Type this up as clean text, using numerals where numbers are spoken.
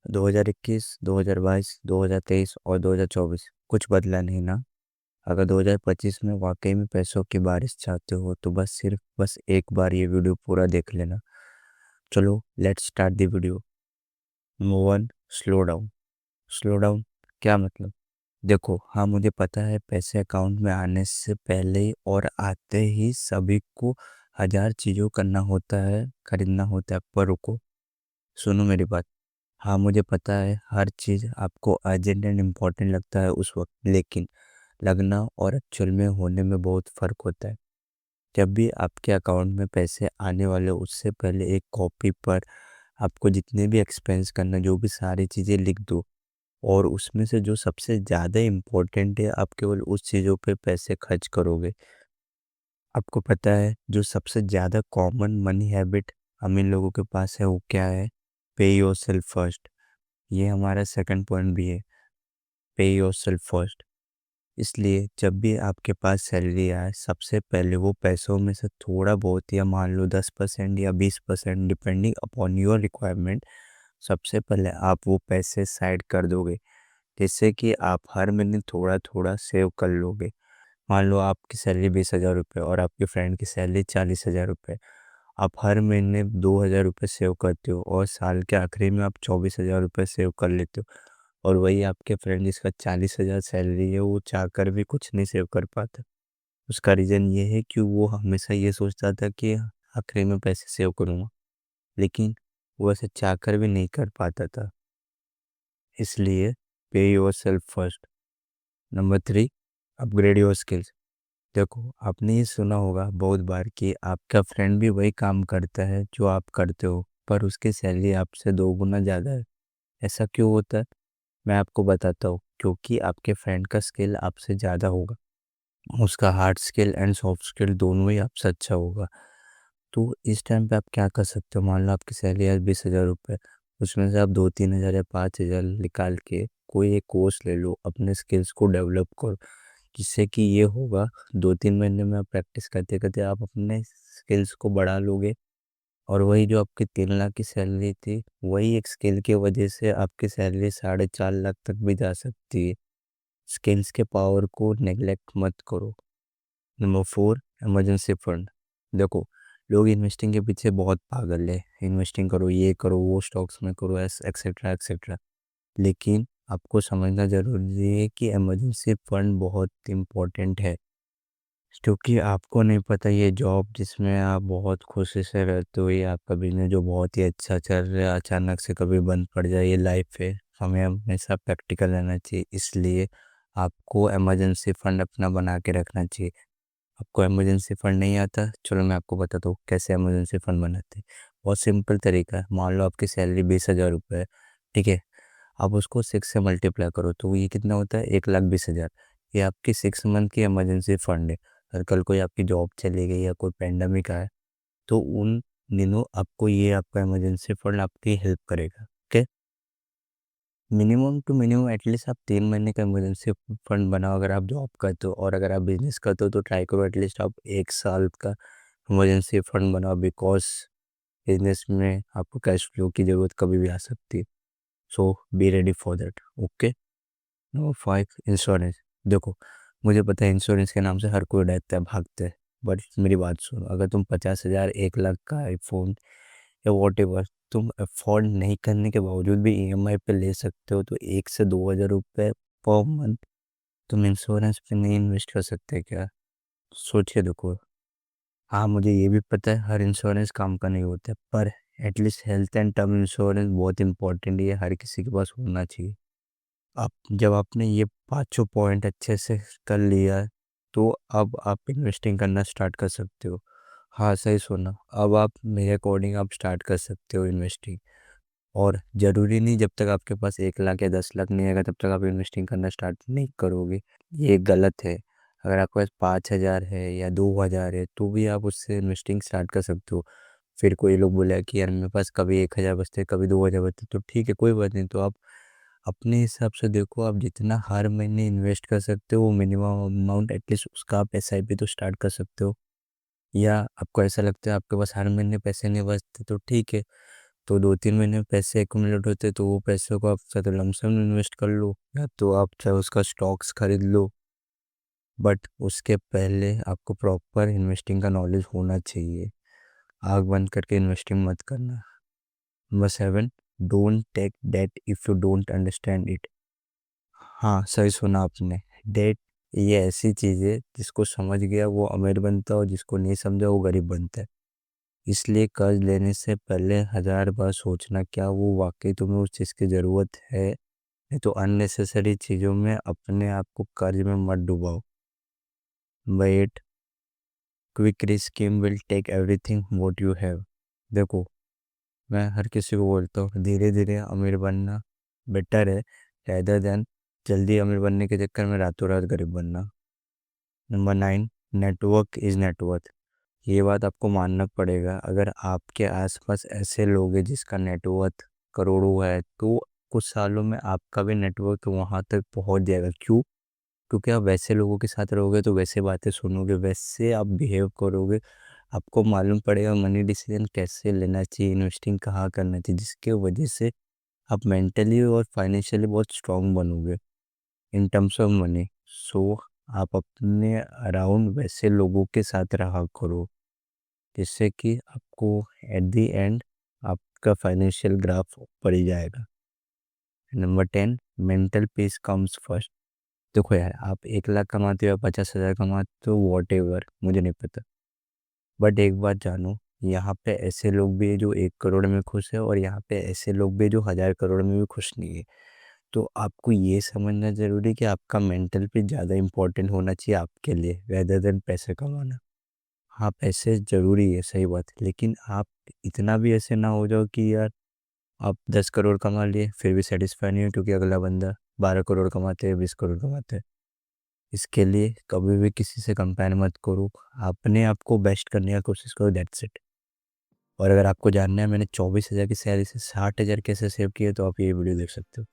2021, 2022, 2023 और 2024 कुछ बदला नहीं ना। अगर 2025 में वाकई में पैसों की बारिश चाहते हो तो बस एक बार ये वीडियो पूरा देख लेना। चलो let's start the video. Number one, slow down. Slow down क्या मतलब? देखो, हाँ मुझे पता है पैसे अकाउंट में आने से पहले और आते ही सभी को हजार चीज़ों करना होता है, खरीदना होता है, पर रुको, सुनो मेरी बात। हाँ मुझे पता है हर चीज़ आपको अर्जेंट एंड इम्पोर्टेंट लगता है उस वक्त, लेकिन लगना और एक्चुअल में होने में बहुत फ़र्क होता है। जब भी आपके अकाउंट में पैसे आने वाले उससे पहले एक कॉपी पर आपको जितने भी एक्सपेंस करना, जो भी सारी चीज़ें लिख दो, और उसमें से जो सबसे ज़्यादा इम्पोर्टेंट है आप केवल उस चीज़ों पे पैसे खर्च करोगे। आपको पता है जो सबसे ज़्यादा कॉमन मनी हैबिट हम इन लोगों के पास है वो क्या है? पे योर सेल्फ फर्स्ट। ये हमारा सेकंड पॉइंट भी है, पे योर सेल्फ फर्स्ट। इसलिए जब भी आपके पास सैलरी आए सबसे पहले वो पैसों में से थोड़ा बहुत, या मान लो 10% या 20%, डिपेंडिंग अपॉन योर रिक्वायरमेंट, सबसे पहले आप वो पैसे साइड कर दोगे, जिससे कि आप हर महीने थोड़ा थोड़ा सेव कर लोगे। मान लो आपकी सैलरी 20,000 रुपये और आपके फ्रेंड की सैलरी 40,000 रुपये। आप हर महीने 2,000 रुपये सेव करते हो और साल के आखिरी में आप 24,000 रुपये सेव कर लेते हो। और वही आपके फ्रेंड जिसका 40,000 सैलरी है वो चाह कर भी कुछ नहीं सेव कर पाता। उसका रीज़न ये है कि वो हमेशा ये सोचता था कि आखिरी में पैसे सेव करूँगा, लेकिन वो ऐसे चाह कर भी नहीं कर पाता था। इसलिए पे your self first. Number three, upgrade your skills. देखो, आपने ये सुना होगा बहुत बार कि आपका फ्रेंड भी वही काम करता है जो आप करते हो, पर उसकी सैलरी आपसे 2 गुना ज़्यादा है। ऐसा क्यों होता है? मैं आपको बताता हूँ। क्योंकि आपके फ्रेंड का स्किल आपसे ज़्यादा होगा, उसका hard skill and soft skill दोनों ही आपसे अच्छा होगा। तो इस टाइम पे आप क्या कर सकते हो? मान लो आपकी सैलरी है 20,000 रुपये, उसमें से आप 2-3 हज़ार या 5 हज़ार निकाल के कोई एक कोर्स ले लो, अपने स्किल्स को डेवलप करो। जिससे कि ये होगा, 2-3 महीने में आप प्रैक्टिस करते करते आप अपने स्किल्स को बढ़ा लोगे। और वही जो आपकी 3 लाख की सैलरी थी, वही एक स्किल की वजह से आपकी सैलरी 4.5 लाख तक भी जा सकती है। स्किल्स के पावर को नेग्लेक्ट मत करो। Number four, emergency fund. देखो, लोग इन्वेस्टिंग के पीछे बहुत पागल है, इन्वेस्टिंग करो, ये करो, वो स्टॉक्स में करो, एक्सेट्रा एक्सेट्रा। लेकिन आपको समझना जरूरी है कि इमरजेंसी फंड बहुत इम्पोर्टेंट है। क्योंकि आपको नहीं पता ये जॉब जिसमें आप बहुत खुशी से रहते हो, ये आपका बिजनेस जो बहुत ही अच्छा चल रहा है अचानक से कभी बंद पड़ जाए, ये लाइफ है। हमें हमेशा प्रैक्टिकल रहना चाहिए, इसलिए आपको इमरजेंसी फंड अपना बना के रखना चाहिए। आपको इमरजेंसी फंड नहीं आता? चलो मैं आपको बताता हूँ कैसे इमरजेंसी फंड बनाते हैं। बहुत सिंपल तरीका है। मान लो आपकी सैलरी 20,000 रुपये है, ठीक है। आप उसको 6 से मल्टीप्लाई करो तो ये कितना होता है? 1,20,000। ये आपकी 6 मंथ की इमरजेंसी फंड है। अगर कल कोई आपकी जॉब चली गई या कोई पेंडेमिक आए तो उन दिनों आपको ये आपका इमरजेंसी फंड आपकी हेल्प करेगा। Okay, minimum to minimum at least आप 3 महीने का इमरजेंसी फंड बनाओ अगर आप जॉब करते हो, और अगर आप बिजनेस करते हो तो ट्राई करो एटलीस्ट आप 1 साल का इमरजेंसी फंड बनाओ, बिकॉज बिजनेस में आपको कैश फ्लो की ज़रूरत कभी भी आ सकती है। So be ready for that. Okay. Number five, insurance. देखो, मुझे पता है इंश्योरेंस के नाम से हर कोई डरता है, भागता है, बट मेरी बात सुनो। अगर तुम 50,000, 1 लाख का आईफोन या वॉट एवर तुम अफोर्ड नहीं करने के बावजूद भी ईएमआई पे ले सकते हो, तो 1 से 2 हज़ार रुपये पर मंथ तुम इंश्योरेंस पे नहीं इन्वेस्ट कर सकते क्या? सोचिए, देखो। हाँ मुझे ये भी पता है हर इंश्योरेंस काम का नहीं होता है, पर at least health and term insurance बहुत इंपॉर्टेंट है, ये हर किसी के पास होना चाहिए। आप जब आपने ये पांचों पॉइंट अच्छे से कर लिया है, तो अब आप इन्वेस्टिंग करना स्टार्ट कर सकते हो। हाँ सही सुना, अब आप मेरे अकॉर्डिंग आप स्टार्ट कर सकते हो इन्वेस्टिंग। और ज़रूरी नहीं जब तक आपके पास 1 लाख या 10 लाख नहीं आएगा तब तक आप इन्वेस्टिंग करना स्टार्ट नहीं करोगे, ये गलत है। अगर आपके पास 5,000 है या 2,000 है तो भी आप उससे इन्वेस्टिंग स्टार्ट कर सकते हो। फिर कोई लोग बोला कि यार मेरे पास कभी 1,000 बचते कभी 2,000 बचते, तो ठीक है, कोई बात नहीं। तो आप अपने हिसाब से देखो, आप जितना हर महीने इन्वेस्ट कर सकते हो वो मिनिमम अमाउंट एटलीस्ट उसका आप एसआईपी तो स्टार्ट कर सकते हो। या आपको ऐसा लगता है आपके पास हर महीने पैसे नहीं बचते, तो ठीक है, तो 2-3 महीने में पैसे एक्यूमुलेट होते, तो वो पैसे को आप चाहे तो लमसम इन्वेस्ट कर लो, या तो आप चाहे उसका स्टॉक्स खरीद लो। बट उसके पहले आपको प्रॉपर इन्वेस्टिंग का नॉलेज होना चाहिए। आग बंद करके इन्वेस्टिंग मत करना। Number 7, don't take debt if you don't understand it. हाँ, सही सुना आपने। डेट ये ऐसी चीज़ है, जिसको समझ गया वो अमीर बनता है और जिसको नहीं समझा वो गरीब बनता है। इसलिए कर्ज लेने से पहले 1000 बार सोचना, क्या वो वाकई तुम्हें उस चीज़ की ज़रूरत है। नहीं तो अननेसेसरी चीज़ों में अपने आप को कर्ज में मत डुबाओ। Number 8, quick scheme will take everything what you have. देखो, मैं हर किसी को बोलता हूँ, धीरे धीरे अमीर बनना बेटर है, rather देन जल्दी अमीर बनने के चक्कर में रातों रात गरीब बनना। Number 9, network is net worth. ये बात आपको मानना पड़ेगा। अगर आपके आसपास ऐसे लोग हैं जिसका नेटवर्थ करोड़ों है, तो कुछ सालों में आपका भी नेटवर्क वहां तक पहुंच जाएगा। क्यों? क्योंकि आप वैसे लोगों के साथ रहोगे तो वैसे बातें सुनोगे, वैसे आप बिहेव करोगे। आपको मालूम पड़ेगा मनी डिसीजन कैसे लेना चाहिए, इन्वेस्टिंग कहाँ करना चाहिए, जिसके वजह से आप मेंटली और फाइनेंशियली बहुत स्ट्रांग बनोगे इन टर्म्स ऑफ मनी। सो आप अपने अराउंड वैसे लोगों के साथ रहा करो, जिससे कि आपको एट द एंड आपका फाइनेंशियल ग्राफ ऊपर ही जाएगा। Number 10, mental peace comes first. देखो यार, आप 1 लाख कमाते हो या 50,000 कमाते हो, वॉट एवर, मुझे नहीं पता। बट एक बात जानो, यहाँ पे ऐसे लोग भी है जो 1 करोड़ में खुश है, और यहाँ पे ऐसे लोग भी है जो 1000 करोड़ में भी खुश नहीं है। तो आपको ये समझना जरूरी है कि आपका मेंटल पीस ज़्यादा इंपॉर्टेंट होना चाहिए आपके लिए, रेदर देन पैसे कमाना। हाँ, पैसे ज़रूरी है, सही बात है, लेकिन आप इतना भी ऐसे ना हो जाओ कि यार आप 10 करोड़ कमा लिए फिर भी सेटिस्फाई नहीं हो, क्योंकि अगला बंदा 12 करोड़ कमाते हैं, 20 करोड़ कमाते हैं। इसके लिए कभी भी किसी से कंपेयर मत करो, अपने आप को बेस्ट करने का कोशिश करो, दैट्स इट। और अगर आपको जानना है मैंने 24,000 की सैलरी से 60,000 कैसे सेव किए, तो आप ये वीडियो देख सकते हो।